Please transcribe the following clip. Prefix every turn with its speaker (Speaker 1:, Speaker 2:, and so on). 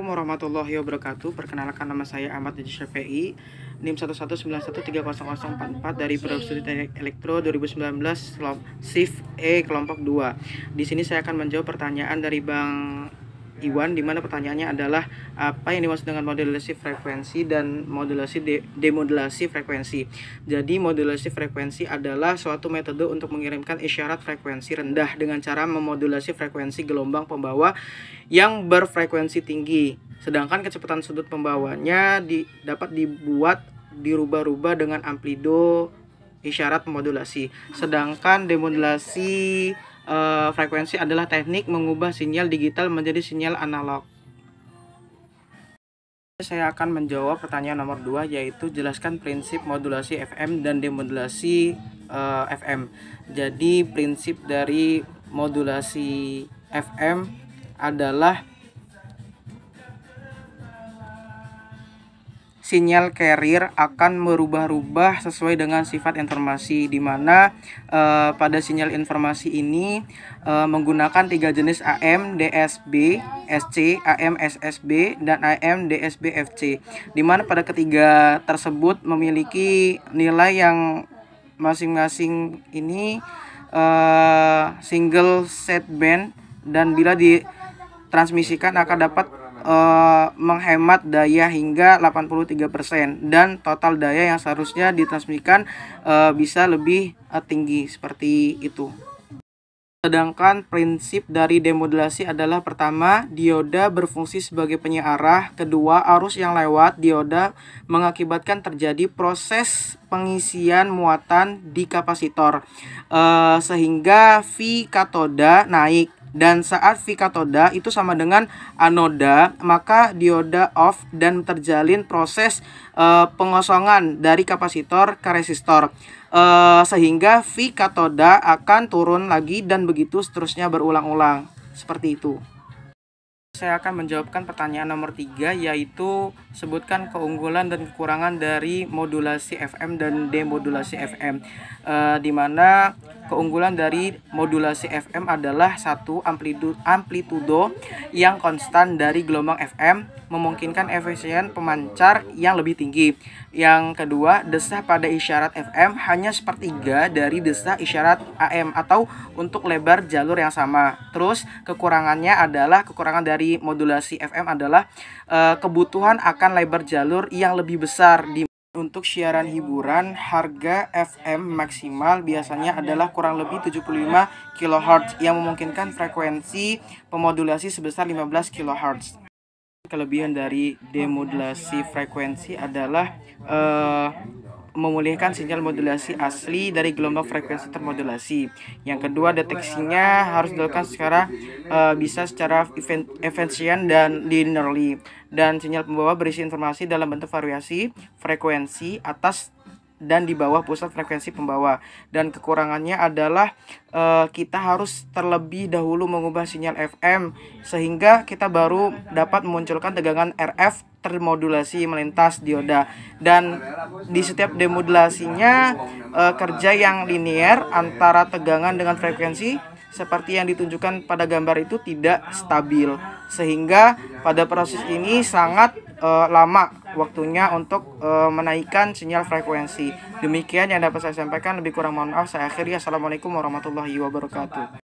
Speaker 1: warahmatullahi wabarakatuh. Perkenalkan, nama saya Ahmad Haji Syafi'i, NIM 119130044 dari Program Studi Teknik Elektro 2019 Shift E kelompok 2. Di sini saya akan menjawab pertanyaan dari Bang Iwan, di mana pertanyaannya adalah apa yang dimaksud dengan modulasi frekuensi dan modulasi demodulasi frekuensi. Jadi modulasi frekuensi adalah suatu metode untuk mengirimkan isyarat frekuensi rendah dengan cara memodulasi frekuensi gelombang pembawa yang berfrekuensi tinggi. Sedangkan kecepatan sudut pembawanya dapat dirubah-rubah dengan amplitudo isyarat modulasi. Sedangkan demodulasi frekuensi adalah teknik mengubah sinyal digital menjadi sinyal analog. Saya akan menjawab pertanyaan nomor 2, yaitu jelaskan prinsip modulasi FM dan demodulasi FM. Jadi prinsip dari modulasi FM adalah sinyal carrier akan merubah-rubah sesuai dengan sifat informasi, di mana pada sinyal informasi ini menggunakan 3 jenis AM, DSB, SC, AM, SSB, dan AM, DSB, FC, di mana pada ketiga tersebut memiliki nilai yang masing-masing ini single sideband, dan bila ditransmisikan akan dapat menghemat daya hingga 83%, dan total daya yang seharusnya ditransmisikan bisa lebih tinggi, seperti itu. Sedangkan prinsip dari demodulasi adalah: pertama, dioda berfungsi sebagai penyearah; kedua, arus yang lewat dioda mengakibatkan terjadi proses pengisian muatan di kapasitor sehingga V katoda naik, dan saat V katoda itu sama dengan anoda, maka dioda off dan terjalin proses pengosongan dari kapasitor ke resistor, sehingga V katoda akan turun lagi, dan begitu seterusnya berulang-ulang, seperti itu. Saya akan menjawabkan pertanyaan nomor 3, yaitu sebutkan keunggulan dan kekurangan dari modulasi FM dan demodulasi FM. Di mana keunggulan dari modulasi FM adalah: 1. Amplitudo yang konstan dari gelombang FM memungkinkan efisien pemancar yang lebih tinggi. Yang kedua, desah pada isyarat FM hanya sepertiga dari desah isyarat AM atau untuk lebar jalur yang sama. Terus kekurangannya adalah, kekurangan dari modulasi FM adalah kebutuhan akan lebar jalur yang lebih besar. Untuk siaran hiburan, harga FM maksimal biasanya adalah kurang lebih 75 kHz yang memungkinkan frekuensi pemodulasi sebesar 15 kHz. Kelebihan dari demodulasi frekuensi adalah memulihkan sinyal modulasi asli dari gelombang frekuensi termodulasi. Yang kedua, deteksinya harus dilakukan bisa secara efisien dan linearly, dan sinyal pembawa berisi informasi dalam bentuk variasi frekuensi atas dan di bawah pusat frekuensi pembawa. Dan kekurangannya adalah kita harus terlebih dahulu mengubah sinyal FM sehingga kita baru dapat memunculkan tegangan RF termodulasi melintas dioda. Dan di setiap demodulasinya kerja yang linier antara tegangan dengan frekuensi seperti yang ditunjukkan pada gambar itu tidak stabil, sehingga pada proses ini sangat lama waktunya untuk menaikkan sinyal frekuensi. Demikian yang dapat saya sampaikan, lebih kurang mohon maaf. Saya akhiri. Assalamualaikum warahmatullahi wabarakatuh.